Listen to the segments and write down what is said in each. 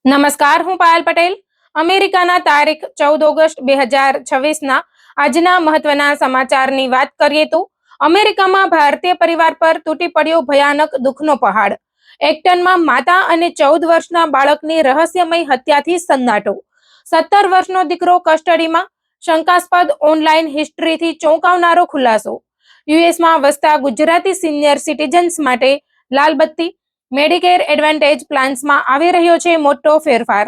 નમસ્કાર, હું પાયલ પટેલ. અમેરિકાના તારીખ 14 ઓગસ્ટ 2026ના આજના મહત્વના સમાચારની વાત કરીએ તો અમેરિકામાં ભારતીય પરિવાર પર તૂટી પડ્યો ભયાનક દુઃખનો પહાડ. એક્ટનમાં માતા અને 14 વર્ષના બાળકની રહસ્યમય હત્યાથી સન્નાટો. 17 વર્ષનો દીકરો કસ્ટડીમાં, શંકાસ્પદ ઓનલાઈન હિસ્ટ્રીથી ચોંકાવનારો ખુલાસો. યુએસમાં વસતા ગુજરાતી સિનિયર સિટીઝન્સ માટે લાલબત્તી. મેડિકેર એડવાન્ટેજ પ્લાન્સમાં આવી રહ્યો છે મોટો ફેરફાર.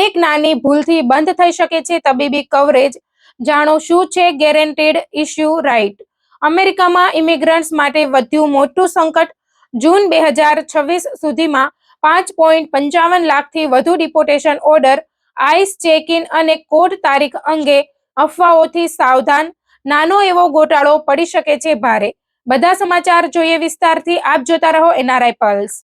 એક નાની ભૂલથી બંધ થઈ શકે છે તબીબી કવરેજ. જાણો શું છે ગેરંટેડ ઇશ્યુ રાઇટ. અમેરિકામાં ઇમિગ્રન્ટ્સ માટે વધ્યું મોટું સંકટ. જૂન 2026 સુધીમાં 5.55 લાખથી વધુ deportation order. ICE check in અને કોર્ટ તારીખ અંગે અફવાઓથી સાવધાન. નાનો એવો ગોટાળો પડી શકે છે ભારે. બધા સમાચાર જોઈએ વિસ્તારથી. આપ જોતા રહો એનઆરઆઈ પલ્સ.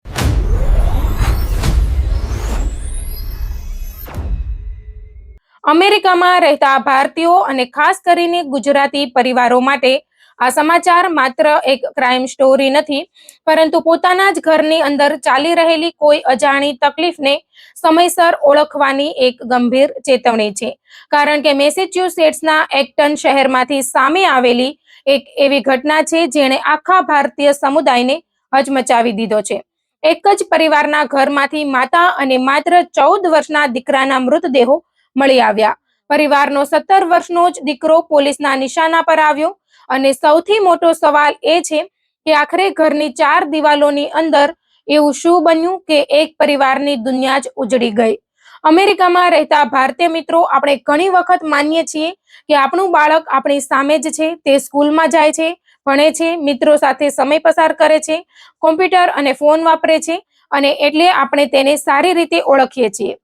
અમેરિકામાં રહેતા ભારતીયો અને ખાસ કરીને ગુજરાતી પરિવારો માટે આ સમાચાર માત્ર એક ક્રાઇમ સ્ટોરી નથી, પરંતુ પોતાના જ ઘરની અંદર ચાલી રહેલી કોઈ અજાણી તકલીફને સમયસર ઓળખવાની એક ગંભીર ચેતવણી છે. કારણ કે મેસેચ્યુસેટ્સના એક્ટન શહેરમાંથી સામે આવેલી એક એવી ઘટના છે જેણે આખા ભારતીય સમુદાયને હચમચાવી દીધો છે. એક જ પરિવારના ઘરમાંથી માતા અને માત્ર 14 વર્ષના દીકરાના મૃતદેહો મળી આવ્યા. પરિવારનો 17 વર્ષનો જ દીકરો પોલીસના નિશાના પર આવ્યો અને સૌથી મોટો સવાલ એ છે કે આખરે ઘરની 4 દિવાલોની અંદર એવું શું બન્યું કે એક પરિવારની દુનિયા જ ઉજળી ગઈ. અમેરિકામાં રહેતા ભારતીય મિત્રો, આપણે ઘણી વખત માનીએ છીએ કે આપણું બાળક આપણી સામે જ છે, તે સ્કૂલમાં જાય છે, ભણે છે, મિત્રો સાથે સમય પસાર કરે છે, કોમ્પ્યુટર અને ફોન વાપરે છે અને એટલે આપણે તેને સારી રીતે ઓળખીએ છીએ.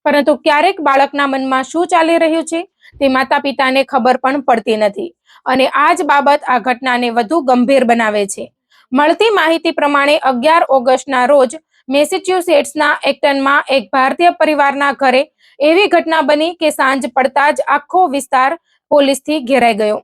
પરંતુ ક્યારેક બાળકના મનમાં શું ચાલી રહ્યું છે તે માતા પિતાને ખબર પણ પડતી નથી અને આ જ બાબત આ ઘટનાને વધુ ગંભીર બનાવે છે. મળતી માહિતી પ્રમાણે 11 ઓગસ્ટના રોજ મેસેચ્યુસેટ્સના એક્ટનમાં એક ભારતીય પરિવારના ઘરે એવી ઘટના બની કે સાંજ પડતા જ આખો વિસ્તાર પોલીસથી ઘેરાઈ ગયો.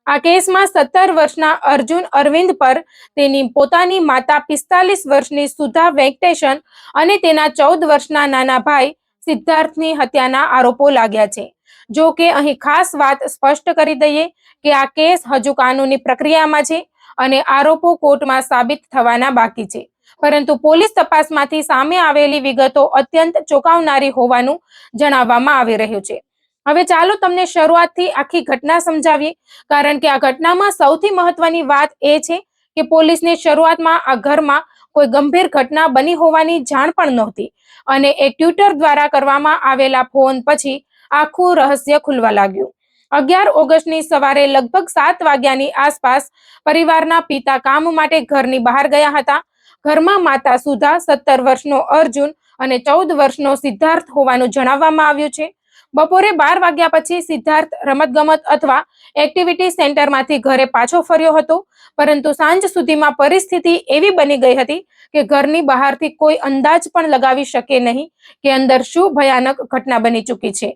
આ કેસમાં 17 વર્ષના અર્જુન અરવિંદ પર તેની પોતાની માતા 45 વર્ષની સુધા વેંકટેશન અને તેના 14 વર્ષના નાના ભાઈ સિદ્ધાર્થની હત્યાના આરોપો લાગ્યા છે. જો કે અહીં ખાસ વાત સ્પષ્ટ કરી દઈએ કે આ કેસ હજુ કાનૂની પ્રક્રિયામાં છે અને આરોપો કોર્ટમાં સાબિત થવાના બાકી છે. પરંતુ પોલીસ તપાસમાંથી સામે આવેલી વિગતો અત્યંત ચોંકાવનારી હોવાનું જણાવવામાં આવી રહ્યું છે. હવે ચાલો તમને શરૂઆતથી આખી ઘટના સમજાવીએ, કારણ કે આ ઘટનામાં સૌથી મહત્વની વાત એ છે કે પોલીસને શરૂઆતમાં આ ઘરમાં કોઈ ગંભીર ઘટના બની હોવાની જાણ પણ નહોતી અને એક ટ્વિટર દ્વારા કરવામાં આવેલા ફોન પછી આખું રહસ્ય ખુલવા લાગ્યું. 11 ઓગસ્ટની સવારે લગભગ 7 વાગ્યાની આસપાસ પરિવારના પિતા કામ માટે ઘરની બહાર ગયા હતા. ઘરમાં માતા સુધા, 17 વર્ષનો અર્જુન અને 14 વર્ષનો સિદ્ધાર્થ હોવાનું જણાવવામાં આવ્યું છે. બપોરે 12 વાગ્યા પછી સિદ્ધાર્થ રમતગમત અથવા એક્ટિવિટી સેન્ટરમાંથી ઘરે પાછો ફર્યો હતો, પરંતુ સાંજ સુધીમાં પરિસ્થિતિ એવી બની ગઈ હતી કે ઘરની બહારથી કોઈ અંદાજ પણ લગાવી શકે નહીં કે અંદર શું ભયાનક ઘટના બની ચૂકી છે.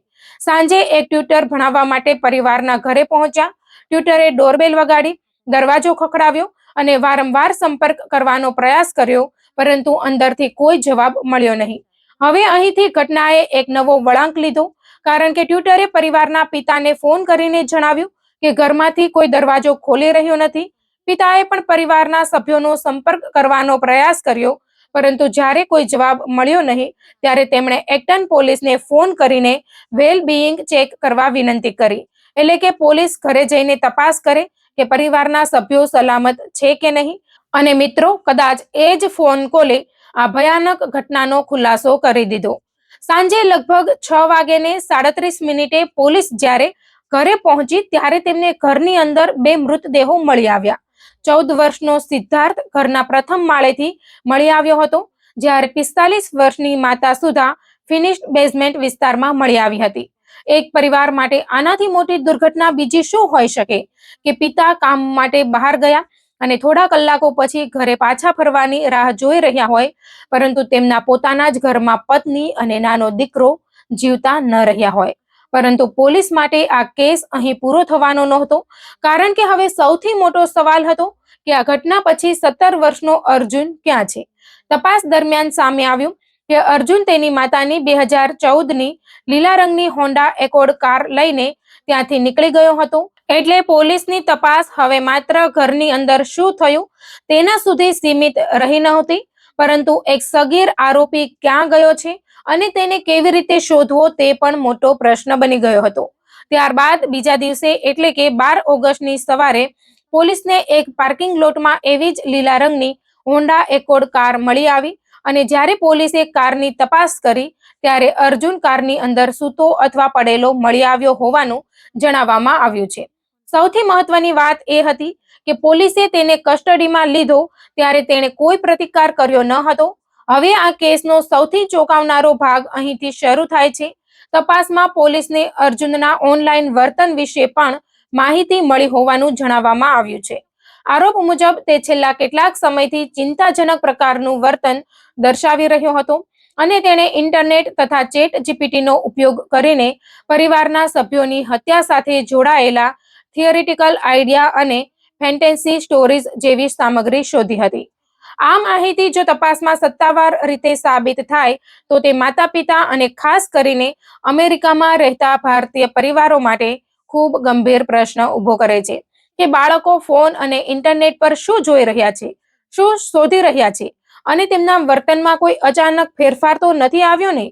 સાંજે એક ટ્યુટર ભણાવવા માટે પરિવારના ઘરે પહોંચ્યા. ટ્યુટરે ડોરબેલ વગાડી, દરવાજો ખખડાવ્યો અને વારંવાર સંપર્ક કરવાનો પ્રયાસ કર્યો, પરંતુ અંદરથી કોઈ જવાબ મળ્યો નહીં. હવે અહીંથી ઘટનાએ એક નવો વળાંક લીધો, કારણ કે ટ્યુટરે પરિવારના પિતાને ફોન કરીને જણાવ્યું કે ઘરમાંથી કોઈ દરવાજો ખોલી રહ્યો નથી. પિતાએ પણ પરિવારના સભ્યોનો સંપર્ક કરવાનો પ્રયાસ કર્યો, પરંતુ જ્યારે કોઈ જવાબ મળ્યો નહીં ત્યારે તેમણે એક્ટન પોલીસને ફોન કરીને વેલ બીઇંગ ચેક કરવા વિનંતી કરી. એટલે કે પોલીસ ઘરે જઈને તપાસ કરે કે પરિવારના સભ્યો સલામત છે કે નહીં. અને મિત્રો, કદાચ એ જ ફોન કોલે આ ભયાનક ઘટનાનો ખુલાસો કરી દીધો. સાંજે લગભગ 6:37 પોલીસ જ્યારે ઘરે પહોંચી ત્યારે તેમને ઘરની અંદર 2 મૃતદેહો મળી આવ્યા. 14 વર્ષનો સિદ્ધાર્થ ઘરના પ્રથમ માળેથી મળી આવ્યો હતો, જ્યારે 45 વર્ષની માતા સુધા ફિનિશ્ડ બેઝમેન્ટ વિસ્તારમાં મળી આવી હતી. એક પરિવાર માટે આનાથી મોટી દુર્ઘટના બીજી શું હોઈ શકે કે પિતા કામ માટે બહાર ગયા અને થોડા કલાકો પછી ઘરે પાછા ફરવાની રાહ જોઈ રહ્યા હોય, પરંતુ તેમના પોતાના જ ઘરમાં પત્ની અને નાનો દીકરો જીવતા ન રહ્યા હોય. પરંતુ પોલીસ માટે આ કેસ અહીં પૂરો થવાનો નહોતો, કારણ કે હવે સૌથી મોટો સવાલ હતો કે આ ઘટના પછી 17 વર્ષનો અર્જુન ક્યાં છે. તપાસ દરમિયાન સામે આવ્યું કે અર્જુન તેની માતાની 2014ની લીલા રંગની હોન્ડા એકોર્ડ કાર લઈને ત્યાંથી નીકળી ગયો હતો. એટલે પોલીસની તપાસ હવે માત્ર ઘરની અંદર શું થયું તેના સુધી સીમિત રહી નહોતી, પરંતુ એક સગીર આરોપી ક્યાં ગયો છે અને તેને કેવી રીતે શોધવો તે પણ મોટો પ્રશ્ન બની ગયો હતો. ત્યારબાદ બીજા દિવસે એટલે કે 12 ઓગસ્ટની સવારે પોલીસને એક પાર્કિંગ લોટમાં એવી જ લીલા રંગની હોન્ડા એકોર્ડ કાર મળી આવી અને જ્યારે પોલીસે કારની તપાસ કરી ત્યારે અર્જુન કારની અંદર સૂતો અથવા પડેલો મળી આવ્યો હોવાનું જણાવવામાં આવ્યું છે. સૌથી મહત્વની વાત એ હતી કે પોલીસે તેને કસ્ટડીમાં લીધો ત્યારે તેણે કોઈ પ્રતિકાર કર્યો ન હતો. હવે આ કેસનો સૌથી ચોંકાવનારો ભાગ અહીંથી શરૂ થાય છે. તપાસમાં પોલીસને અર્જુનના ઓનલાઈન વર્તન વિશે પણ માહિતી મળી હોવાનું જણાવવામાં આવ્યું છે. આરોપ મુજબ તે છેલ્લા કેટલાક સમયથી ચિંતાજનક પ્રકારનું વર્તન દર્શાવી રહ્યો હતો અને તેણે ઇન્ટરનેટ તથા ચેટ જીપીટીનો ઉપયોગ કરીને પરિવારના સભ્યોની હત્યા સાથે જોડાયેલા થિયરિટિકલ આઈડિયા અને ફેન્ટેસી સ્ટોરીઝ જેવી સામગ્રી શોધી હતી. આ માહિતી જો તપાસમાં સત્તાવાર રીતે સાબિત થાય તો તે માતા પિતા અને ખાસ કરીને અમેરિકામાં રહેતા ભારતીય પરિવારો માટે ખૂબ ગંભીર પ્રશ્ન ઊભો કરે છે કે બાળકો ફોન અને ઇન્ટરનેટ પર શું જોઈ રહ્યા છે, શું શોધી રહ્યા છે અને તેમના વર્તનમાં કોઈ અચાનક ફેરફાર તો નથી આવ્યો ને.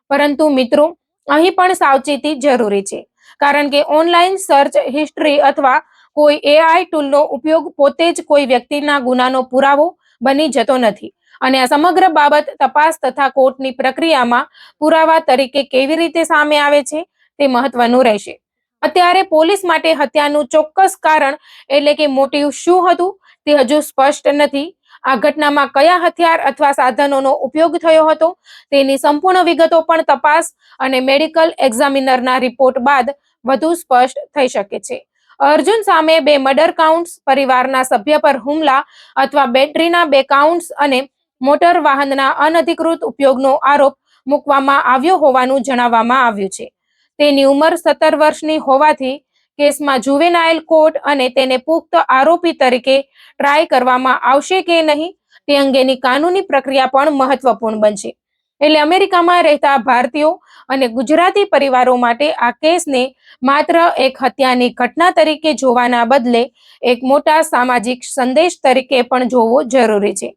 પરંતુ મિત્રો, અહીં પણ સાવચેતી જરૂરી છે, કારણ કે ઓનલાઈન સર્ચ હિસ્ટ્રી અથવા કોઈ એઆઈ ટૂલનો ઉપયોગ પોતે જ કોઈ વ્યક્તિના ગુનાનો પુરાવો બની જતો નથી અને આ સમગ્ર બાબત તપાસ તથા કોર્ટની પ્રક્રિયામાં પુરાવા તરીકે કેવી રીતે સામે આવે છે તે મહત્વનું રહેશે. અત્યારે પોલીસ માટે હત્યાનું ચોક્કસ કારણ એટલે કે મોટિવ શું હતું તે હજુ સ્પષ્ટ નથી. આ ઘટનામાં કયા હથિયાર અથવા સાધનોનો ઉપયોગ થયો હતો તેની સંપૂર્ણ વિગતો પણ તપાસ અને મેડિકલ એક્ઝામિનરના રિપોર્ટ બાદ વધુ સ્પષ્ટ થઈ શકે છે. અર્જુન સામે 2 મર્ડર કાઉન્ટ્સ, પરિવારના સભ્ય પર હુમલા અથવા બેટરીના 2 કાઉન્ટ્સ અને મોટર વાહનના અનધિકૃત ઉપયોગનો આરોપ મૂકવામાં આવ્યો હોવાનું જણાવવામાં આવ્યું છે. તેની ઉંમર 17 વર્ષની હોવાથી કેસમાં જુવેનાઇલ કોર્ટ અને તેને પુખ્ત આરોપી તરીકે ટ્રાય કરવામાં આવશે કે નહીં તે અંગેની કાનૂની પ્રક્રિયા પણ મહત્વપૂર્ણ બનશે. એટલે અમેરિકામાં રહેતા ભારતીયો અને ગુજરાતી પરિવારો માટે આ કેસને માત્ર એક હત્યાની ઘટના તરીકે જોવાના બદલે એક મોટા સામાજિક સંદેશ તરીકે પણ જોવો જરૂરી છે.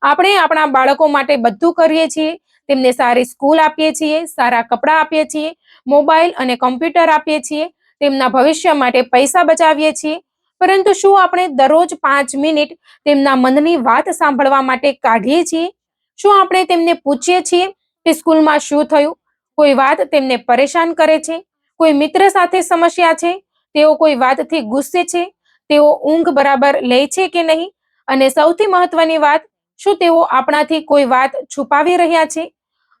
આપણે આપણા બાળકો માટે બધું કરીએ છીએ, તેમને સારી સ્કૂલ આપીએ છીએ, સારા કપડાં આપીએ છીએ, મોબાઈલ અને કમ્પ્યુટર આપીએ છીએ, તેમના ભવિષ્ય માટે પૈસા બચાવીએ છીએ, પરંતુ શું આપણે દરરોજ 5 મિનિટ તેમના મનની વાત સાંભળવા માટે કાઢીએ છીએ? શું આપણે તેમને પૂછીએ છીએ કે સ્કૂલમાં શું થયું? કોઈ વાત તેમને પરેશાન કરે છે? કોઈ મિત્ર સાથે સમસ્યા છે? તેઓ કોઈ વાતથી ગુસ્સે છે? તેઓ ઊંઘ બરાબર લે છે કે નહીં? અને સૌથી મહત્વની વાત, શું તેઓ આપણાથી કોઈ વાત છુપાવી રહ્યા છે?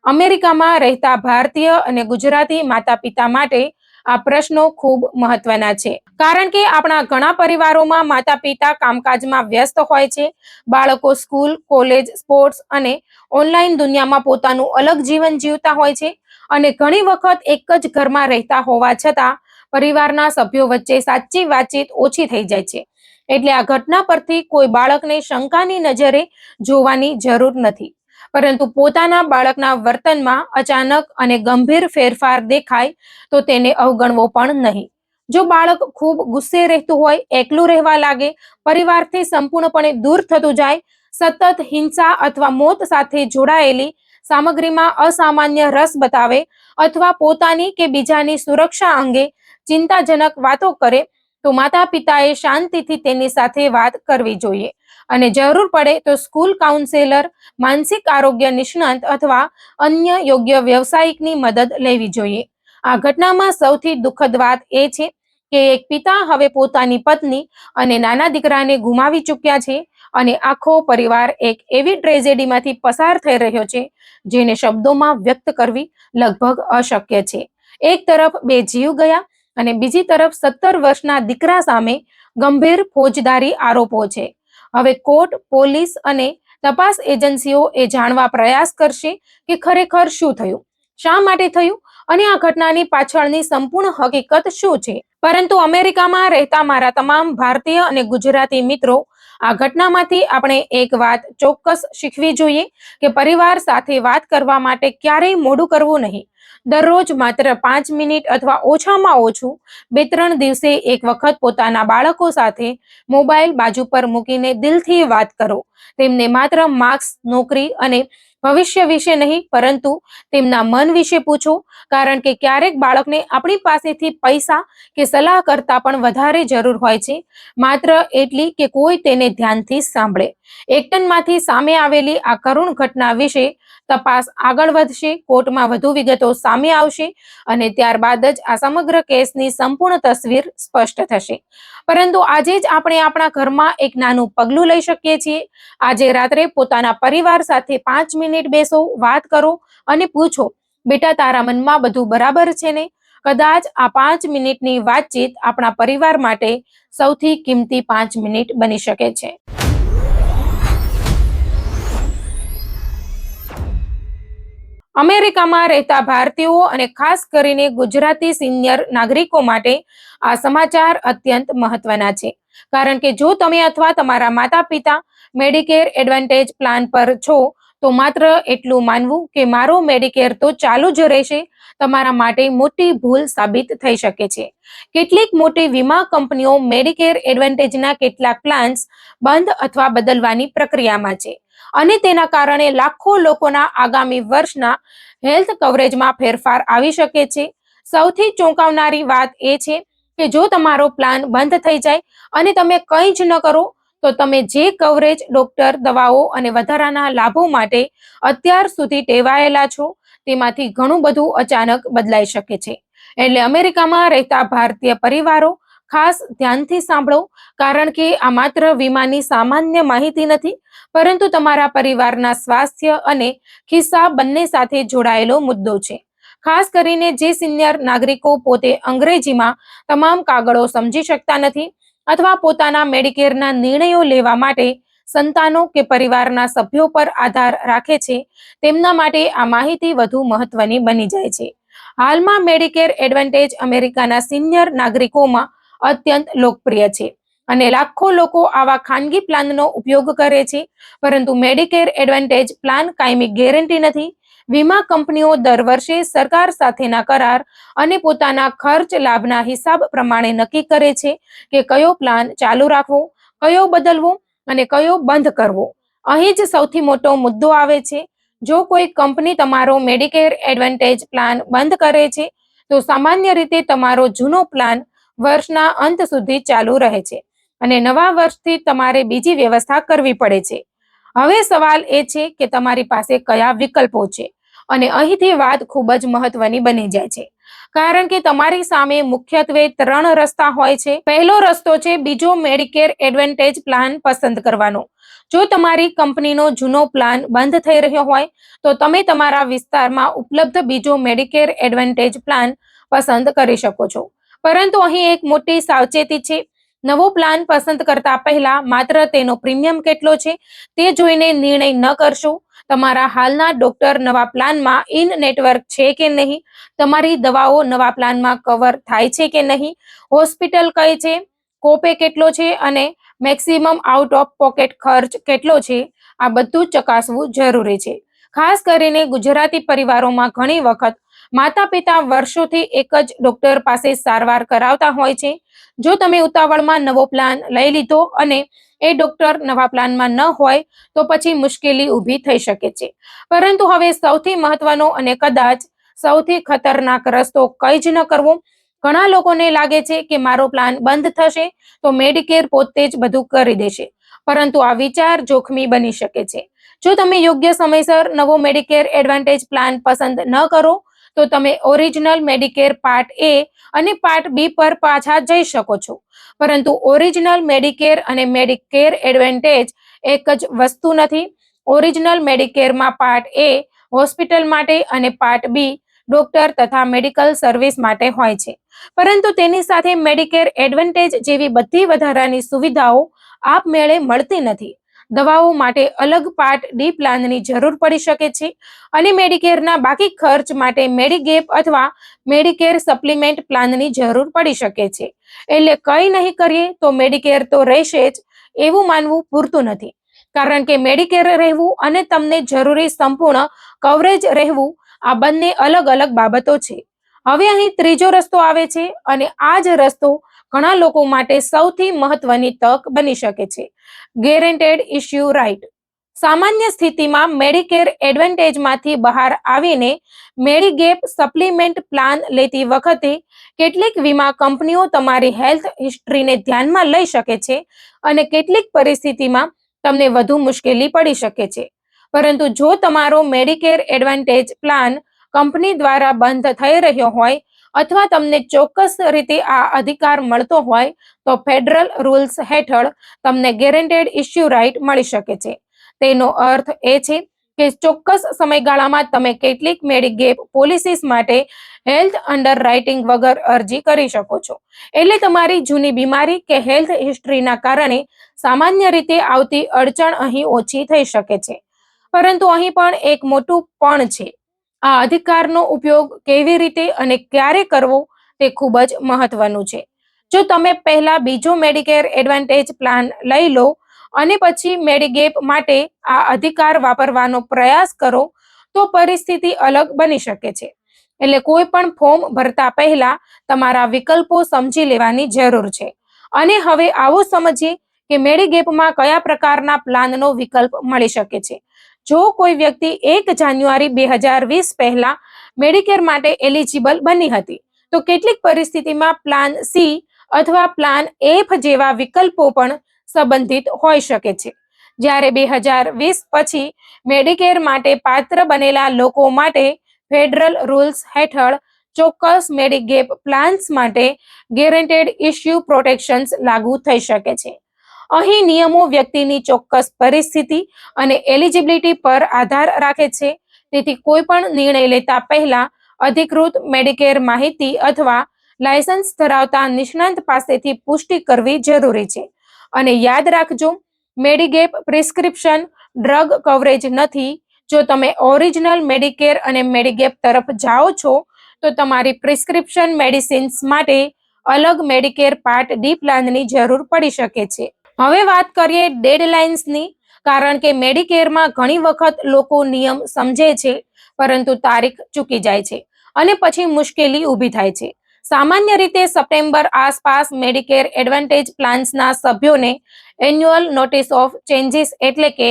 અમેરિકામાં રહેતા ભારતીય અને ગુજરાતી માતા પિતા માટે આ પ્રશ્નો ખૂબ મહત્વના છે, કારણ કે આપણા ઘણા પરિવારોમાં માતા પિતા કામકાજમાં વ્યસ્ત હોય છે. બાળકો સ્કૂલ, કોલેજ, સ્પોર્ટ્સ અને ઓનલાઈન દુનિયામાં પોતાનું અલગ જીવન જીવતા હોય છે અને ઘણી વખત એક જ ઘરમાં રહેતા હોવા છતાં પરિવારના સભ્યો વચ્ચે સાચી વાતચીત ઓછી થઈ જાય છે. એટલે આ ઘટના પરથી કોઈ બાળકને શંકાની નજરે જોવાની જરૂર નથી, પરંતુ પોતાના બાળકના વર્તનમાં અચાનક અને ગંભીર ફેરફાર દેખાય તો તેને અવગણવો પણ નહીં. જો બાળક ખૂબ ગુસ્સે રહેતું હોય, એકલું રહેવા લાગે, પરિવારથી સંપૂર્ણપણે દૂર થતું જાય, સતત હિંસા અથવા મોત સાથે જોડાયેલી સામગ્રીમાં અસામાન્ય રસ બતાવે અથવા પોતાની કે બીજાની સુરક્ષા અંગે ચિંતાજનક વાતો કરે તો માતા પિતાએ શાંતિથી તેની સાથે વાત કરવી જોઈએ અને જરૂર પડે તો સ્કૂલ કાઉન્સેલર, માનસિક આરોગ્ય નિષ્ણાત અથવા અન્ય યોગ્ય વ્યવસાયિકની મદદ લેવી જોઈએ. આ ઘટનામાં સૌથી દુઃખદ વાત એ છે કે એક પિતા હવે પોતાની પત્ની અને નાના દીકરાને ગુમાવી ચૂક્યા છે અને આખો પરિવાર એક એવી ટ્રેજેડીમાંથી પસાર થઈ રહ્યો છે જેને શબ્દોમાં વ્યક્ત કરવી લગભગ અશક્ય છે. એક તરફ 2 જીવ ગયા અને બીજી તરફ 17 વર્ષના દીકરા સામે ગંભીર ફોજદારી આરોપો છે. હવે કોર્ટ, પોલીસ અને તપાસ એજન્સીઓ એ જાણવા પ્રયાસ કરશે કે ખરેખર શું થયું, શા માટે થયું અને આ ઘટનાની પાછળની સંપૂર્ણ હકીકત શું છે. પરંતુ અમેરિકામાં રહેતા મારા તમામ ભારતીય અને ગુજરાતી મિત્રો, આ ઘટનામાંથી આપણે એક વાત ચોક્કસ શીખવી જોઈએ કે પરિવાર સાથે વાત કરવા માટે ક્યારેય મોડું કરવું નહીં. દરરોજ માત્ર 5 મિનિટ અથવા ઓછામાં ઓછું 2-3 દિવસે એક વખત પોતાના બાળકો સાથે મોબાઈલ બાજુ પર મૂકીને દિલથી વાત કરો. તેમને માત્ર માર્ક્સ, નોકરી અને ભવિષ્ય વિશે નહીં, પરંતુ તેમના મન વિશે પૂછો, કારણ કે ક્યારેક બાળકને આપણી પાસેથી પૈસા કે સલાહ કરતાં પણ વધારે જરૂર હોય છે, માત્ર એટલી કે કોઈ તેને ધ્યાનથી સાંભળે. એક્ટનમાંથી સામે આવેલી આ કરુણ ઘટના વિશે તપાસ આગળ વધશે, કોર્ટમાં વધુ વિગતો સામે આવશે અને ત્યારબાદ જ આ સમગ્ર કેસની સંપૂર્ણ તસવીર સ્પષ્ટ થશે. પરંતુ આજે જ આપણે આપણા ઘરમાં એક નાનું પગલું લઈ શકીએ છીએ. આજે રાત્રે પોતાના પરિવાર સાથે 5 મિનિટ બેસો, વાત કરો અને પૂછો, બેટા, તારા મનમાં બધું બરાબર છે ને? કદાચ આ 5 મિનિટની વાતચીત આપણા પરિવાર માટે સૌથી કિંમતી 5 મિનિટ બની શકે છે. અમેરિકામાં રહેતા ભારતીયો અને ખાસ કરીને ગુજરાતી સિનિયર નાગરિકો માટે આ સમાચાર અત્યંત મહત્વના છે. કારણ કે જો તમે અથવા તમારા માતા-પિતા મેડિકેર એડવાન્ટેજ પ્લાન પર છો, તો માત્ર એટલું માનવું કે મારો મેડિકેર તો ચાલુ જ રહેશે તમારા માટે મોટી ભૂલ સાબિત થઈ શકે છે. કેટલીક મોટી વીમા કંપનીઓ મેડિકેર એડવાન્ટેજના કેટલાક પ્લાન્સ બંધ અથવા બદલવાની પ્રક્રિયામાં છે અને તેના કારણે લાખો લોકોના આગામી વર્ષના હેલ્થ કવરેજમાં ફેરફાર આવી શકે છે. સૌથી ચોંકાવનારી વાત એ છે કે જો તમારો પ્લાન બંધ થઈ જાય અને તમે કંઈ જ ન કરો, તો તમે જે કવરેજ, ડોક્ટર, દવાઓ અને વધારાના લાભો માટે અત્યાર સુધી ટેવાયેલા છો, તેમાંથી ઘણું બધું અચાનક બદલાઈ શકે છે. એટલે અમેરિકામાં રહેતા ભારતીય પરિવારો, ખાસ ધ્યાનથી સાંભળો, કારણ કે આ માત્ર વીમાની સામાન્ય માહિતી નથી, પરંતુ તમારા પરિવારના સ્વાસ્થ્ય અને ખિસ્સા બંને સાથે જોડાયેલો મુદ્દો છે. ખાસ કરીને જે સિનિયર નાગરિકો પોતે અંગ્રેજીમાં તમામ કાગળો સમજી શકતા નથી અથવા પોતાના મેડિકેરના નિર્ણયો લેવા માટે સંતાનો કે પરિવારના સભ્યો પર આધાર રાખે છે, તેમના માટે આ માહિતી વધુ મહત્વની બની જાય છે. હાલમાં મેડિકેર એડવાન્ટેજ અમેરિકાના સિનિયર નાગરિકોમાં અત્યંત લોકપ્રિય છે અને લાખો લોકો આવા ખાનગી પ્લાનનો ઉપયોગ કરે છે. પરંતુ મેડિકેર એડવાન્ટેજ પ્લાન કાયમી ગેરંટી નથી. વીમા કંપનીઓ દર વર્ષે સરકાર સાથેના કરાર અને પોતાના ખર્ચ લાભના હિસાબ પ્રમાણે નક્કી કરે છે કે કયો પ્લાન ચાલુ રાખવો, કયો બદલવો અને કયો બંધ કરવો. અહીં જ સૌથી મોટો મુદ્દો આવે છે. જો કોઈ કંપની તમારો મેડિકેર એડવાન્ટેજ પ્લાન બંધ કરે છે, તો સામાન્ય રીતે તમારો જૂનો પ્લાન વર્ષના અંત સુધી ચાલુ રહે છે અને નવા વર્ષથી તમારે બીજી વ્યવસ્થા કરવી પડે છે. હવે સવાલ એ છે કે તમારી પાસે કયા વિકલ્પો છે, અને અહીંથી વાત ખૂબ જ મહત્વની બની જાય છે, કારણ કે તમારી સામે મુખ્યત્વે 3 રસ્તા હોય છે. પહેલો રસ્તો છે બીજો મેડિકેર એડવાન્ટેજ પ્લાન પસંદ કરવાનો. જો તમારી કંપનીનો જૂનો પ્લાન બંધ થઈ રહ્યો હોય, તો તમે તમારા વિસ્તારમાં ઉપલબ્ધ બીજો મેડિકેર એડવાન્ટેજ પ્લાન પસંદ કરી શકો છો. પરંતુ અહીં એક મોટી સાવચેતી છે. નવો પ્લાન પસંદ કરતા પહેલા માત્ર તેનો પ્રીમિયમ કેટલો છે તે જોઈને નિર્ણય ન કરશો. તમારા હાલના ડોક્ટર નવા પ્લાનમાં ઇન નેટવર્ક છે કે નહીં, તમારી દવાઓ નવા પ્લાનમાં કવર થાય છે કે નહીં, હોસ્પિટલ કઈ છે, કોપે કેટલો છે અને મેક્સિમમ આઉટ ઓફ પોકેટ ખર્ચ કેટલો છે, આ બધું ચકાસવું જરૂરી છે. ખાસ કરીને ગુજરાતી પરિવારોમાં ઘણી વખત માતા-પિતા વર્ષોથી એક જ ડોક્ટર પાસે સારવાર કરાવતા હોય છે. જો તમે ઉતાવળમાં નવો પ્લાન લઈ લીધો અને એ ડોક્ટર નવા પ્લાનમાં ન હોય, તો પછી મુશ્કેલી ઊભી થઈ શકે છે. પરંતુ હવે સૌથી મહત્વનો અને કદાચ સૌથી ખતરનાક રસ્તો કંઈ જ ન કરવો. ઘણા લોકોને લાગે છે કે મારો પ્લાન બંધ થશે તો મેડિકેર પોતે જ બધું કરી દેશે, પરંતુ આ વિચાર જોખમી બની શકે છે. જો તમે યોગ્ય સમયસર નવો મેડિકેર એડવાન્ટેજ પ્લાન પસંદ ન કરો, તો તમે ઓરિજિનલ મેડિકેર પાર્ટ એ અને પાર્ટ બી પર પાછા જઈ શકો છો. પરંતુ ઓરિજિનલ મેડિકેર અને મેડિકેર એડવાન્ટેજ એક જ વસ્તુ નથી. ઓરિજિનલ મેડિકેરમાં પાર્ટ એ હોસ્પિટલ માટે અને પાર્ટ બી ડોક્ટર તથા મેડિકલ સર્વિસ માટે હોય છે. પરંતુ તેની સાથે મેડિકેર એડવાન્ટેજ જેવી બધી વધારાની સુવિધાઓ આપમેળે મળતી નથી. દવાઓ માટે અલગ પાર્ટ ડી પ્લાનની જરૂર પડી શકે છે અને મેડિકેરના બાકી ખર્ચ માટે મેડિગેપ અથવા મેડિકેર સપ્લિમેન્ટ પ્લાનની જરૂર પડી શકે છે. એટલે કંઈ નહીં કરીએ તો મેડિકેર તો રહેશે જ, એવું માનવું પૂરતું નથી, કારણ કે મેડિકેર રહેવું અને તમને જરૂરી સંપૂર્ણ કવરેજ રહેવું આ બંને અલગ અલગ બાબતો છે. હવે અહીં ત્રીજો રસ્તો આવે છે, અને આ જ રસ્તો ઘણા લોકો માટે સૌથી મહત્વની તક બની શકે છે: ગેરંટેડ ઇશ્યુ રાઇટ. સામાન્ય સ્થિતિમાં મેડિકેર એડવાન્ટેજમાંથી બહાર આવીને મેડિગેપ સપ્લિમેન્ટ પ્લાન લેતી વખતે કેટલીક વીમા કંપનીઓ તમારી હેલ્થ હિસ્ટ્રીને ધ્યાનમાં લઈ શકે છે, અને કેટલીક પરિસ્થિતિમાં તમને વધુ મુશ્કેલી પડી શકે છે. પરંતુ જો તમારો મેડિકેર એડવાન્ટેજ પ્લાન કંપની દ્વારા બંધ થઈ રહ્યો હોય, અથવા તમને ચોક્કસ રીતે આ અધિકાર મળતો હોય, તો ફેડરલ રૂલ્સ હેઠળ તમને ગેરંટેડ ઇશ્યુ રાઇટ મળી શકે છે. તેનો અર્થ એ છે કે ચોક્કસ સમયગાળામાં તમે કેટલીક મેડિગેપ પોલિસીસ માટે હેલ્થ અંડરરાઇટિંગ વગર અરજી કરી શકો છો. એટલે તમારી જૂની બીમારી કે હેલ્થ હિસ્ટ્રીના કારણે સામાન્ય રીતે આવતી અડચણ અહીં ઓછી થઈ શકે છે. પરંતુ અહીં પણ એક મોટું પણ છે: આ અધિકારનો ઉપયોગ કેવી રીતે અને ક્યારે કરવો તે ખૂબ જ મહત્વનું છે. જો તમે પહેલા બીજો મેડિકેર એડવાન્ટેજ પ્લાન લઈ લો અને પછી મેડિગેપ માટે આ અધિકાર વાપરવાનો પ્રયાસ કરો, તો પરિસ્થિતિ અલગ બની શકે છે. એટલે કોઈ પણ ફોર્મ ભરતા પહેલા તમારા વિકલ્પો સમજી લેવાની જરૂર છે. અને હવે આવો સમજીએ કે મેડિગેપમાં કયા પ્રકારના પ્લાનનો વિકલ્પ મળી શકે છે. જો કોઈ વ્યક્તિ 1 જાન્યુઆરી 2020 પહેલા મેડિકેર માટે એલિજિબલ બની હતી, તો કેટલીક પરિસ્થિતિમાં પ્લાન સી અથવા પ્લાન એફ જેવા વિકલ્પો પણ સંબંધિત હોઈ શકે છે. જ્યારે 2020 પછી મેડિકેર માટે પાત્ર બનેલા લોકો માટે ફેડરલ રૂલ્સ હેઠળ ચોક્કસ મેડિગેપ પ્લાન્સ માટે ગેરંટેડ ઇશ્યુ પ્રોટેક્શન્સ લાગુ થઈ શકે છે. અહીં નિયમો વ્યક્તિની ચોક્કસ પરિસ્થિતિ અને એલિજિબિલિટી પર આધાર રાખે છે. તેથી કોઈ પણ નિર્ણય લેતા પહેલા અધિકૃત મેડિકેર માહિતી અથવા લાયસન્સ ધરાવતા નિષ્ણાત પાસેથી પુષ્ટિ કરવી જરૂરી છે. અને યાદ રાખજો, મેડિગેપ પ્રિસ્ક્રિપ્શન ડ્રગ કવરેજ નથી. જો તમે ઓરિજિનલ મેડિકેર અને મેડિગેપ તરફ જાઓ છો, તો તમારી પ્રિસ્ક્રિપ્શન મેડિસિન્સ માટે અલગ મેડિકેર પાર્ટ ડી પ્લાનની જરૂર પડી શકે છે. હવે વાત કરીએ ડેડલાઇન્સની, કારણ કે મેડિકેરમાં ઘણી વખત લોકો નિયમ સમજે છે, પરંતુ તારીખ ચૂકી જાય છે અને પછી મુશ્કેલી ઊભી થાય છે. સામાન્ય રીતે સપ્ટેમ્બર આસપાસ મેડિકેર એડવાન્ટેજ પ્લાન્સના સભ્યોને એન્યુઅલ નોટિસ ઓફ ચેન્જીસ એટલે કે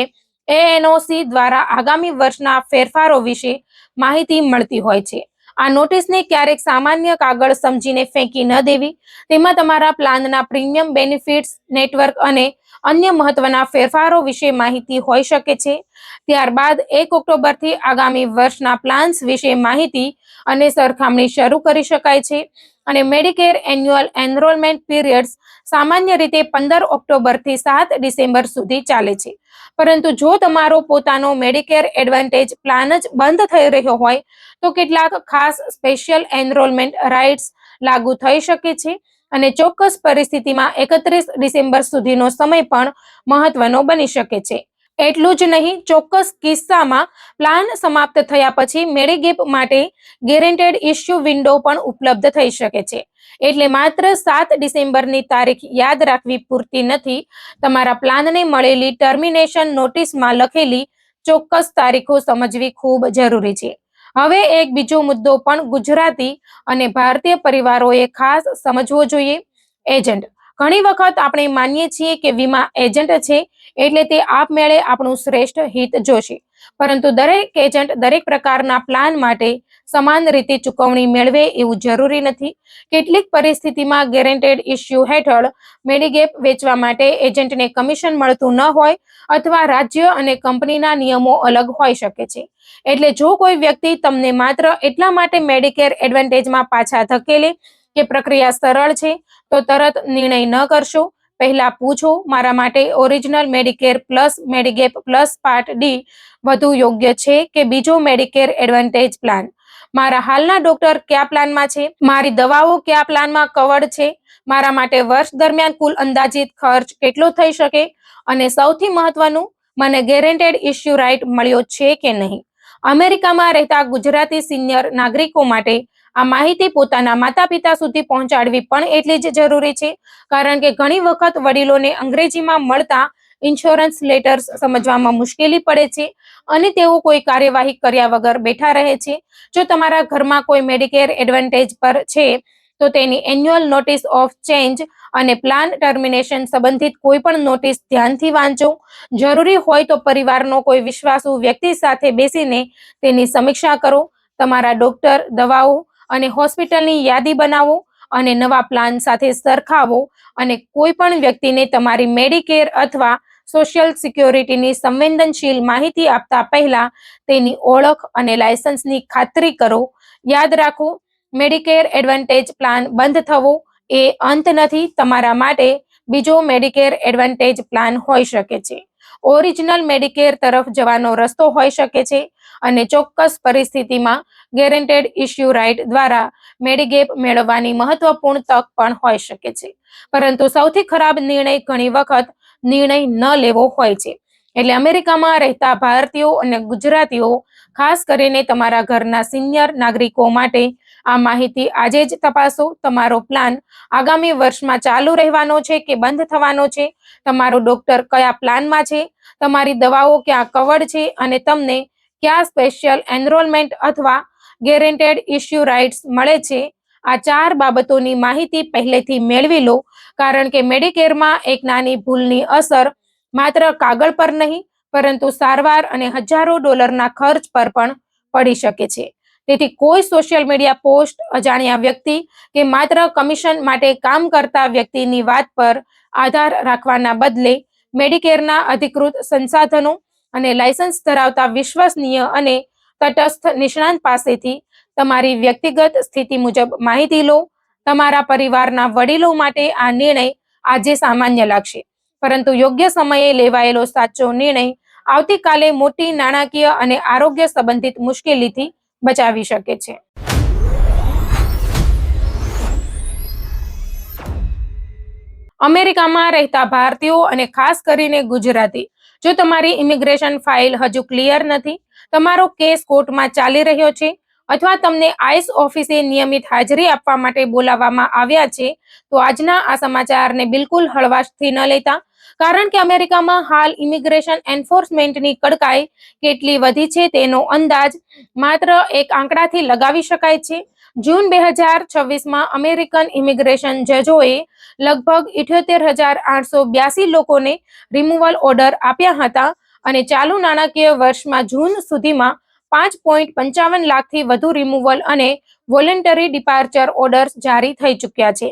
એએનઓસી દ્વારા આગામી વર્ષના ફેરફારો વિશે માહિતી મળતી હોય છે. આ નોટિસને ક્યારેક સામાન્ય કાગળ સમજીને ફેંકી ન દેવી. તેમાં તમારા પ્લાનના પ્રીમિયમ, બેનિફિટ્સ, નેટવર્ક અને અન્ય મહત્વના ફેરફારો વિશે માહિતી હોઈ શકે છે. ત્યારબાદ 1 ઓક્ટોબરથી આગામી વર્ષના પ્લાન્સ વિશે માહિતી અને સરખામણી શરૂ કરી શકાય છે. અને મેડિકેર એન્યુઅલ એનરોલમેન્ટ પીરિયડ્સ સામાન્ય રીતે 15 ઓક્ટોબરથી 7 ડિસેમ્બર સુધી ચાલે છે. પરંતુ જો તમારો પોતાનો મેડિકેર એડવાન્ટેજ પ્લાન જ બંધ થઈ રહ્યો હોય, તો કેટલાક ખાસ સ્પેશિયલ એનરોલમેન્ટ રાઇટ્સ લાગુ થઈ શકે છે. અને ચોક્કસ પરિસ્થિતિમાં 31 ડિસેમ્બર સુધીનો સમય પણ મહત્વનો બની શકે છે. એટલું જ નહીં, ચોક્કસ કિસ્સામાં પ્લાન સમાપ્ત થયા પછી મેડિગેપ માટે ગેરંટેડ ઇશ્યુ વિન્ડો પણ ઉપલબ્ધ થઈ શકે છે. એટલે માત્ર 7 ડિસેમ્બરની તારીખ યાદ રાખવી પૂરતી નથી. તમારા પ્લાનને મળેલી ટર્મિનેશન નોટિસમાં લખેલી ચોક્કસ તારીખો સમજવી ખૂબ જરૂરી છે. હવે એક બીજો મુદ્દો પણ ગુજરાતી અને ભારતીય પરિવારોએ ખાસ સમજવો જોઈએ: એજન્ટ. ઘણી વખત આપણે માનીએ છીએ કે વીમા એજન્ટ છે એટલે તે આપમેળે આપણું શ્રેષ્ઠ હિત જોશે. પરંતુ દરેક એજન્ટ દરેક પ્રકારના પ્લાન માટે સમાન રીતે ચૂકવણી મેળવે એવું જરૂરી નથી. કેટલીક પરિસ્થિતિમાં ગેરંટેડ ઇશ્યુ હેઠળ મેડિગેપ વેચવા માટે એજન્ટને કમિશન મળતું ન હોય, અથવા રાજ્ય અને કંપનીના નિયમો અલગ હોઈ શકે છે. એટલે જો કોઈ વ્યક્તિ તમને માત્ર એટલા માટે મેડિકેર એડવાન્ટેજમાં પાછા ધકેલે કે પ્રક્રિયા સરળ છે, તો તરત નિર્ણય ન કરશો. પહેલા પૂછો, મારા માટે original Medicare plus Medigap plus part D વધુ યોગ્ય છે કે બીજો મેડિકેર એડવાન્ટેજ પ્લાન? મારા હાલના ડોક્ટર કયા પ્લાનમાં છે? મારી દવાઓ કયા પ્લાનમાં કવર્ડ છે? મારા માટે વર્ષ દરમિયાન કુલ અંદાજિત ખર્ચ કેટલો થઈ શકે? અને સૌથી મહત્વનું, મને ગેરંટેડ ઇશ્યુ રાઇટ મળ્યો છે કે નહીં? અમેરિકામાં રહેતા ગુજરાતી સિનિયર નાગરિકો માટે આ માહિતી પોતાના માતા પિતા સુધી પહોંચાડવી પણ એટલી જ જરૂરી છે, કારણ કે ઘણી વખત વડીલોને અંગ્રેજીમાં મળતા ઇન્સ્યોરન્સ લેટર્સ સમજવામાં મુશ્કેલી પડે છે અને તેઓ કોઈ કાર્યવાહી કર્યા વગર બેઠા રહે છે. જો તમારા ઘરમાં કોઈ મેડિકેર એડવાન્ટેજ પર છે તો તેની એન્યુઅલ નોટિસ ઓફ ચેન્જ અને પ્લાન ટર્મિનેશન સંબંધિત કોઈ પણ નોટિસ ધ્યાનથી વાંચો. જરૂરી હોય તો પરિવારનો કોઈ વિશ્વાસુ વ્યક્તિ સાથે બેસીને તેની સમીક્ષા કરો. તમારા ડોક્ટર, દવાઓ અને હોસ્પિટલની યાદી બનાવો અને નવા પ્લાન સાથે સરખાવો. અને કોઈ પણ વ્યક્તિને તમારી મેડિકેર અથવા સોશિયલ સિક્યોરિટીની સંવેદનશીલ માહિતી આપતા પહેલા તેની ઓળખ અને લાયસન્સની ખાતરી કરો. યાદ રાખો, મેડિકેર એડવાન્ટેજ પ્લાન બંધ થવો એ અંત નથી. તમારા માટે બીજો મેડિકેર એડવાન્ટેજ પ્લાન હોઈ શકે છે, ઓરિજિનલ મેડિકેર તરફ જવાનો રસ્તો હોઈ શકે છે અને ચોક્કસ પરિસ્થિતિમાં ગેરંટેડ ઇશ્યુ રાઇટ દ્વારા મેડિગેપ મેળવવાની મહત્વપૂર્ણ તક પણ હોઈ શકે છે. પરંતુ સૌથી ખરાબ નિર્ણય ઘણી વખત નિર્ણય ન લેવો હોય છે. એટલે અમેરિકામાં રહેતા ભારતીયો અને ગુજરાતીઓ, ખાસ કરીને તમારા ઘરના સિનિયર નાગરિકો માટે આ માહિતી આજે જ તપાસો. તમારો પ્લાન આગામી વર્ષમાં ચાલુ રહેવાનો છે કે બંધ થવાનો છે? તમારો ડોક્ટર કયા પ્લાનમાં છે? તમારી દવાઓ ક્યાં કવર્ડ છે? અને તમને ક્યાં સ્પેશિયલ એનરોલમેન્ટ અથવા ગેરંટેડ ઇશ્યુ રાઇટ્સ મળે છે? આ 4 બાબતોની માહિતી પહેલેથી મેળવી લો, કારણ કે મેડિકેરમાં એક નાની ભૂલની અસર માત્ર કાગળ પર નહીં, પરંતુ સારવાર અને હજારો ડોલરના ખર્ચ પર પણ પડી શકે છે. તેથી કોઈ સોશિયલ મીડિયા પોસ્ટ, અજાણ્યા વ્યક્તિ કે માત્ર કમિશન માટે કામ કરતા વ્યક્તિની વાત પર આધાર રાખવાના બદલે મેડિકેરના અધિકૃત સંસાધનો અને લાયસન્સ ધરાવતા વિશ્વસનીય અને તટસ્થ નિષ્ણાત પાસેથી તમારી વ્યક્તિગત સ્થિતિ મુજબ માહિતી લો. તમારા પરિવારના વડીલો માટે આ નિર્ણય આજે સામાન્ય લાગશે, પરંતુ યોગ્ય સમયે લેવાયેલો સાચો નિર્ણય આવતીકાલે મોટી નાણાકીય અને આરોગ્ય સંબંધિત મુશ્કેલીથી બચાવી શકે છે. અમેરિકામાં રહેતા ભારતીયો અને ખાસ કરીને ગુજરાતી, જો તમારી ઇમિગ્રેશન ફાઇલ હજુ ક્લિયર નથી, તમારો કેસ કોર્ટમાં ચાલી રહ્યો છે અથવા તમને આઈસ ઓફિસે નિયમિત હાજરી આપવા માટે બોલાવવામાં આવ્યા છે, તો આજના આ સમાચારને બિલકુલ હળવાશથી ન લેતા, કારણ કે અમેરિકામાં હાલ ઇમિગ્રેશન એન્ફોર્સમેન્ટની કડકાઈ કેટલી વધી છે તેનો અંદાજ માત્ર એક આંકડાથી લગાવી શકાય છે. જૂન 2026માં અમેરિકન ઇમિગ્રેશન જજોએ લગભગ 78,882 લોકોને રિમૂવલ ઓર્ડર આપ્યા હતા અને ચાલુ નાણાકીય વર્ષમાં જૂન સુધીમાં 5.55 લાખથી વધુ રિમૂવલ અને વોલન્ટરી ડિપાર્ચર ઓર્ડર્સ જારી થઈ ચૂક્યા છે.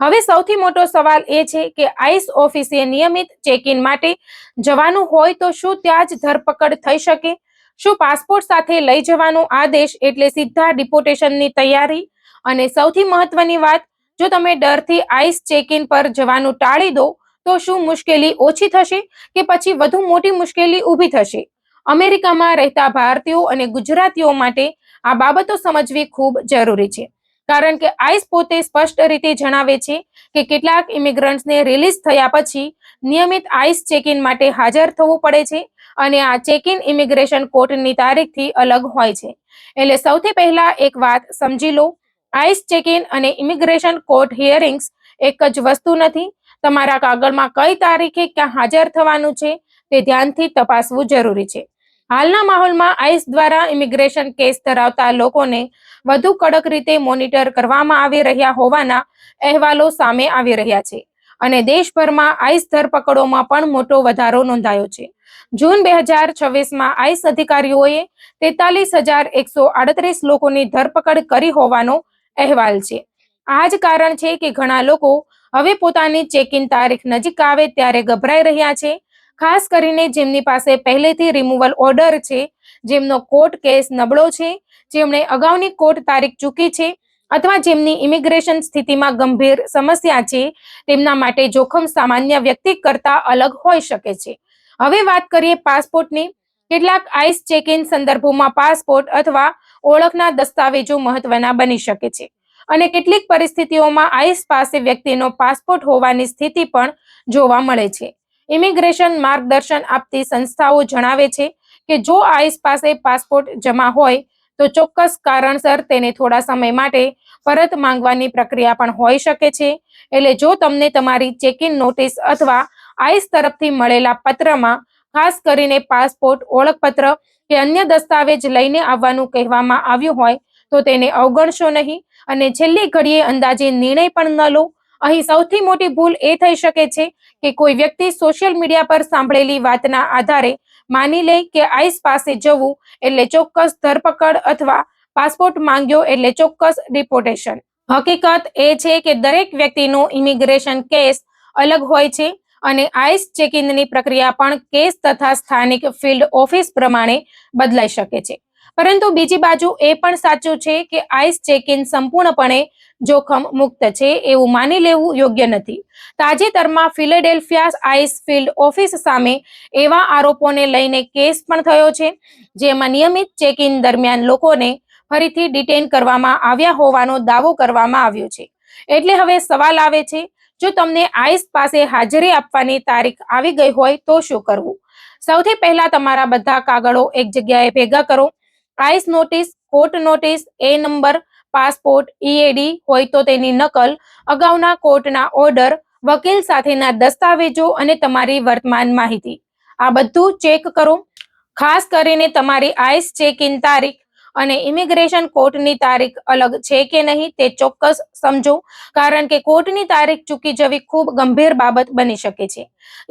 હવે સૌથી મોટો સવાલ એ છે કે આઈસ ઓફિસે નિયમિત ચેક-ઇન માટે જવાનું હોય તો શું ત્યાં જ ધરપકડ થઈ શકે? શું પાસપોર્ટ સાથે લઈ જવાનો આદેશ એટલે સીધા ડિપોર્ટેશનની તૈયારી? અને સૌથી મહત્વની વાત, જો તમે ડરથી આઈસ ચેક-ઇન પર જવાનું ટાળી દો તો શું મુશ્કેલી ઓછી થશે કે પછી વધુ મોટી મુશ્કેલી ઊભી થશે? અમેરિકામાં રહેતા ભારતીયો અને ગુજરાતીઓ માટે આ બાબતો સમજવી ખૂબ જરૂરી છે, કારણ કે આઈસ પોતે સ્પષ્ટ રીતે જણાવે છે કે કેટલાક ઇમિગ્રન્ટ્સને રિલીઝ થયા પછી નિયમિત આઈસ ચેક-ઇન માટે હાજર થવું પડે છે અને આ ચેક-ઇન ઇમિગ્રેશન કોર્ટની તારીખથી અલગ હોય છે. એટલે સૌથી પહેલા એક વાત સમજી લો, આઈસ ચેક-ઇન અને ઇમિગ્રેશન કોર્ટ હિયરિંગ્સ એક જ વસ્તુ નથી. તમારા કાગળમાં કઈ તારીખે ક્યાં હાજર થવાનું છે તે ધ્યાનથી તપાસવું જરૂરી છે. હાલના માહોલમાં આઈસ દ્વારા ઇમિગ્રેશન કેસ ધરાવતા લોકોને વધુ કડક રીતે મોનિટર કરવામાં આવી રહ્યા હોવાના અહેવાલો સામે આવી રહ્યા છે અને દેશભરમાં આઈસ ધરપકડોમાં પણ મોટો વધારો નોંધાયો છે. જૂન 2026માં આઈસ અધિકારીઓએ 43,138 લોકોની ધરપકડ કરી હોવાનો અહેવાલ છે. આ જ કારણ છે કે ઘણા લોકો હવે પોતાની ચેક-ઇન તારીખ નજીક આવે ત્યારે ગભરાઈ રહ્યા છે, ખાસ કરીને જેમની પાસે પહેલેથી રિમૂવલ ઓર્ડર છે, જેમનો કોર્ટ કેસ નબળો છે, જેમણે અગાઉની કોર્ટ તારીખ ચૂકી છે અથવા જેમની ઇમિગ્રેશન સ્થિતિમાં ગંભીર સમસ્યા છે. તેમના માટે જોખમ સામાન્ય વ્યક્તિ કરતાં અલગ હોઈ શકે છે. હવે વાત કરીએ પાસપોર્ટની. કેટલાક આઈસ ચેક-ઇન સંદર્ભોમાં પાસપોર્ટ અથવા ઓળખના દસ્તાવેજો મહત્વના બની શકે છે અને કેટલીક પરિસ્થિતિઓમાં આઈસ પાસે વ્યક્તિનો પાસપોર્ટ હોવાની સ્થિતિ પણ જોવા મળે છે. ઇમિગ્રેશન માર્ગદર્શન આપતી સંસ્થાઓ જણાવે છે કે જો આઈસ પાસે પાસપોર્ટ જમા હોય તો ચોક્કસ કારણસર તેને થોડા સમય માટે પરત માંગવાની પ્રક્રિયા પણ હોઈ શકે છે. એટલે જો તમને તમારી ચેક-ઇન નોટિસ અથવા આઈસ તરફથી મળેલા પત્રમાં ખાસ કરીને પાસપોર્ટ, ઓળખપત્ર કે અન્ય દસ્તાવેજ લઈને આવવાનું કહેવામાં આવ્યું હોય તો તેને અવગણશો નહીં અને છેલ્લી ઘડીએ અંદાજે નિર્ણય પણ ન લો. અહીં સૌથી મોટી ભૂલ એ થઈ શકે છે કે કોઈ વ્યક્તિ સોશિયલ મીડિયા પર સાંભળેલી વાતના આધારે માની લે કે આઈસ પાસે જવું એટલે ચોક્કસ ધરપકડ અથવા પાસપોર્ટ માંગ્યો એટલે ચોક્કસ ડિપોર્ટેશન. હકીકત એ છે કે દરેક વ્યક્તિનો ઇમિગ્રેશન કેસ અલગ હોય છે અને આઈસ ચેક-ઇનની પ્રક્રિયા પણ કેસ તથા સ્થાનિક ફિલ્ડ ઓફિસ પ્રમાણે બદલાઈ શકે છે. પરંતુ બીજી બાજુ એ પણ સાચું છે કે આઈસ ચેક-ઇન સંપૂર્ણપણે જોખમ મુક્ત છે એવું માની લેવું યોગ્ય નથી. તાજેતરમાં ફિલેડેલ્ફિયા આઈસ ફિલ્ડ ઓફિસ સામે એવા આરોપોને લઈને કેસ પણ થયો છે જેમાં નિયમિત ચેક-ઇન દરમિયાન લોકોને ફરીથી ડિટેન કરવામાં આવ્યા હોવાનો દાવો કરવામાં આવ્યો છે. એટલે હવે સવાલ આવે છે, જો તમને આઈસ પાસે હાજરી આપવાની તારીખ આવી ગઈ હોય તો શું કરવું? સૌથી પહેલા તમારા બધા કાગળો એક જગ્યાએ ભેગા કરો. આઈસ નોટિસ, કોર્ટ નોટિસ, એ નંબર, પાસપોર્ટ, ઈએડી હોય તો તેની નકલ, અગાઉના કોર્ટના ઓર્ડર, વકીલ સાથેના દસ્તાવેજો અને તમારી વર્તમાન માહિતી, આ બધું ચેક કરો. ખાસ કરીને તમારી આઈસ ચેક-ઇન તારીખ અને ઇમિગ્રેશન કોર્ટની તારીખ અલગ છે કે નહીં તે ચોક્કસ સમજો, કારણ કે કોર્ટની તારીખ ચૂકી જવી ખૂબ ગંભીર બાબત બની શકે છે.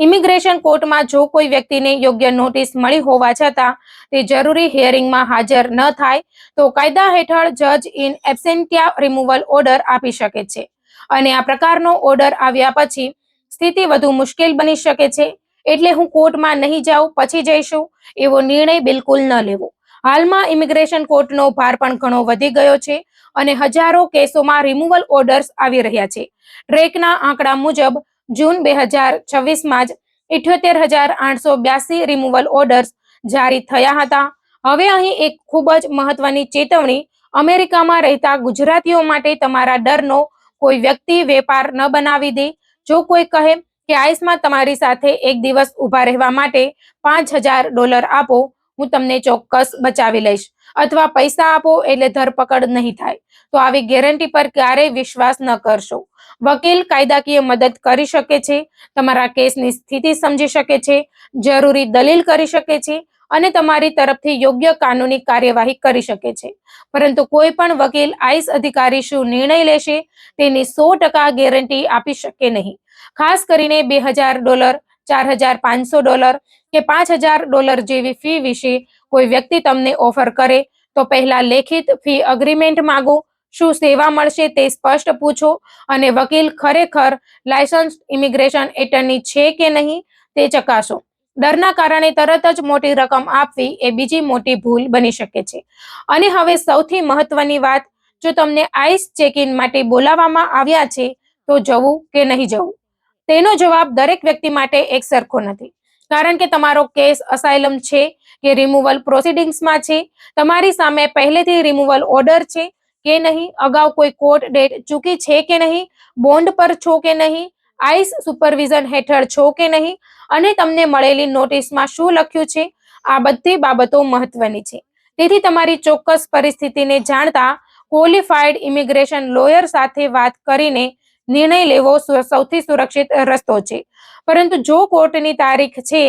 ઇમિગ્રેશન કોર્ટમાં જો કોઈ વ્યક્તિને યોગ્ય નોટિસ મળી હોવા છતાં તે જરૂરી હિયરિંગમાં હાજર ન થાય તો કાયદા હેઠળ જજ ઇન એબ્સેન્ટિયા રિમૂવલ ઓર્ડર આપી શકે છે અને આ પ્રકારનો ઓર્ડર આવ્યા પછી સ્થિતિ વધુ મુશ્કેલ બની શકે છે. એટલે હું કોર્ટમાં નહીં જાઉં, પછી જઈશું એવો નિર્ણય બિલકુલ ન લેવો. હાલમાં ઇમિગ્રેશન કોર્ટનો ભાર પણ ઘણો વધી ગયો છે અને હજારો કેસોમાં રિમૂવલ ઓર્ડર્સ આવી રહ્યા છે. ટ્રેકના આંકડા મુજબ જૂન 2026માં જ 78,882 રિમૂવલ ઓર્ડર્સ જારી થયા હતા. હવે અહીં એક ખૂબ જ મહત્વની ચેતવણી, અમેરિકામાં રહેતા ગુજરાતીઓ માટે તમારા ડરનો કોઈ વ્યક્તિ વેપાર ન બનાવી દે. જો કોઈ કહે કે આઈસમાં તમારી સાથે એક દિવસ ઊભા રહેવા માટે $5,000 આપો, હું તમને ચોક્કસ બચાવી લઈશ, અથવા પૈસા આપો એટલે ધરપકડ નહીં થાય, તો આવી ગેરંટી પર ક્યારેય વિશ્વાસ ન કરશો. વકીલ કાયદાકીય મદદ કરી શકે છે, તમારા કેસની સ્થિતિ સમજી શકે છે, જરૂરી દલીલ કરી શકે છે અને તમારી તરફથી યોગ્ય કાનૂની કાર્યવાહી કરી શકે છે. પરંતુ કોઈ પણ વકીલ આઈસ અધિકારી શું નિર્ણય લેશે તેની 100% ગેરંટી આપી શકે નહીં. ખાસ કરીને $2,000, $4,500 કે $5,000 જેવી ફી વિશે કોઈ વ્યક્તિ તમને ઓફર કરે તો પહેલા લેખિત ફી અગ્રીમેન્ટ માંગો. શું સેવા મળશે તે સ્પષ્ટ પૂછો અને વકીલ ખરેખર લાયસન્સ્ડ ઇમિગ્રેશન એટર્ની છે કે નહીં તે ચકાસો. ડરના કારણે તરત જ મોટી રકમ આપવી એ બીજી મોટી ભૂલ બની શકે છે. અને હવે સૌથી મહત્વની વાત, જો તમને આઈસ ચેક-ઇન માટે બોલાવવામાં આવ્યા છે તો જવું કે નહીં જવું? તેનો જવાબ દરેક વ્યક્તિ માટે એક સરખો નથી, કારણ કે તમારો કેસ અસાઇલમ છે કે રિમૂવલ પ્રોસિડિંગ્સમાં છે, તમારી સામે પહેલેથી રિમૂવલ ઓર્ડર છે કે નહીં, અગાઉ કોઈ કોર્ટ ડેટ ચૂકી છે કે નહીં, બોન્ડ પર છો કે નહીં, આઈસ સુપરવિઝન હેઠળ છો કે નહીં અને તમને મળેલી નોટિસમાં શું લખ્યું છે, આ બધી બાબતો મહત્વની છે. તેથી તમારી ચોક્કસ પરિસ્થિતિને જાણતા ક્વોલિફાઈડ ઇમિગ્રેશન લોયર સાથે વાત કરીને નિર્ણય લેવો સૌથી સુરક્ષિત રસ્તો છે. પરંતુ જો કોર્ટની તારીખ છે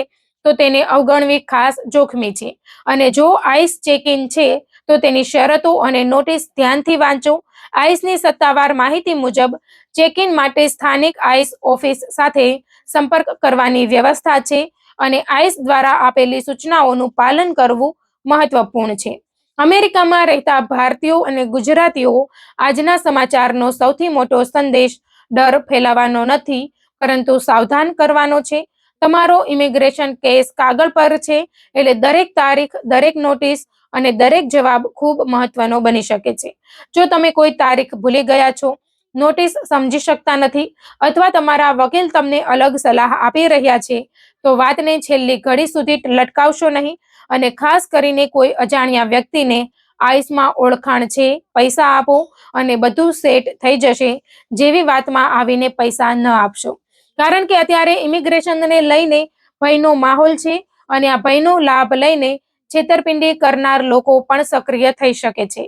તો તેને અવગણવી ખાસ જોખમી છે અને જો આઈસ ચેક-ઇન છે તો તેની શરતો અને નોટિસ ધ્યાનથી વાંચો. આઈસની સત્તાવાર માહિતી મુજબ ચેક-ઇન માટે સ્થાનિક આઈસ ઓફિસ સાથે સંપર્ક કરવાની વ્યવસ્થા છે અને આઈસ દ્વારા આપેલી સૂચનાઓનું પાલન કરવું મહત્વપૂર્ણ છે. અમેરિકામાં રહેતા ભારતીયો અને ગુજરાતીઓ આજના સમાચારનો સૌથી મોટો સંદેશ ડર ફેલાવવાનો નથી, પરંતુ સાવધાન કરવાનો છે. તમારો ઇમિગ્રેશન કેસ કાગળ પર છે, એટલે દરેક તારીખ, દરેક નોટિસ અને દરેક જવાબ ખૂબ મહત્વનો બની શકે છે. જો તમે કોઈ તારીખ ભૂલી ગયા છો, નોટિસ સમજી શકતા નથી અથવા તમારા વકીલ તમને અલગ સલાહ આપી રહ્યા છે, તો વાતને છેલ્લી ઘડી સુધી લટકાવશો નહીં અને ખાસ કરીને કોઈ અજાણ્યા વ્યક્તિને આઈસમાં ઓળખાણ છે, પૈસા આપો અને બધું સેટ થઈ જશે જેવી વાતમાં આવીને પૈસા ન આપશો. કારણ કે અત્યારે ઇમિગ્રેશનને લઈને ભયનો માહોલ છે અને આ ભયનો લાભ લઈને છેતરપિંડી કરનાર લોકો પણ સક્રિય થઈ શકે છે.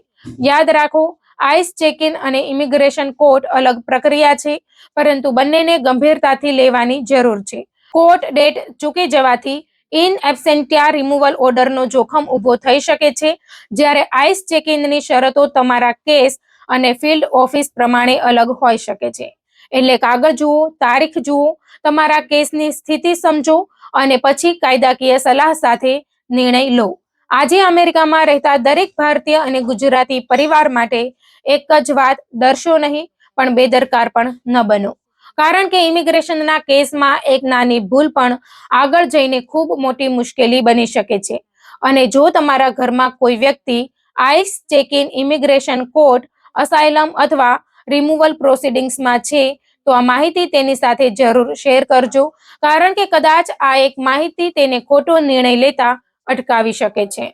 યાદ રાખો, આઈસ ચેક ઇન અને ઇમિગ્રેશન કોર્ટ અલગ પ્રક્રિયા છે, પરંતુ બંનેને ગંભીરતાથી લેવાની જરૂર છે. કોર્ટ ડેટ ચૂકી જવાથી ઇન એબ્સેન્ટિયા રિમૂવલ ઓર્ડરનો જોખમ ઊભો થઈ શકે છે, જ્યારે આઈસ ચેક ઇનની શરતો તમારા કેસ અને ફિલ્ડ ઓફિસ પ્રમાણે અલગ હોઈ શકે છે. એટલે કાગળ જુઓ, તારીખ જુઓ, તમારા કેસની સ્થિતિ સમજો અને પછી કાયદાકીય સલાહ સાથે નિર્ણય લો. આજે અમેરિકામાં રહેતા દરેક ભારતીય અને ગુજરાતી પરિવાર માટે એક જ વાત: ડરશો નહીં, પણ બેદરકાર પણ ન બનો. કારણ કે ઇમિગ્રેશનના કેસમાં એક નાની ભૂલ પણ આગળ જઈને ખૂબ મોટી મુશ્કેલી બની શકે છે. અને જો તમારા ઘરમાં કોઈ વ્યક્તિ ICE check in, immigration court, asylum અથવા રિમૂવલ પ્રોસિડિંગ્સમાં છે, તો આ માહિતી તેની સાથે જરૂર શેર કરજો, કારણ કે કદાચ આ એક માહિતી તેને ખોટો નિર્ણય લેતા અટકાવી શકે છે.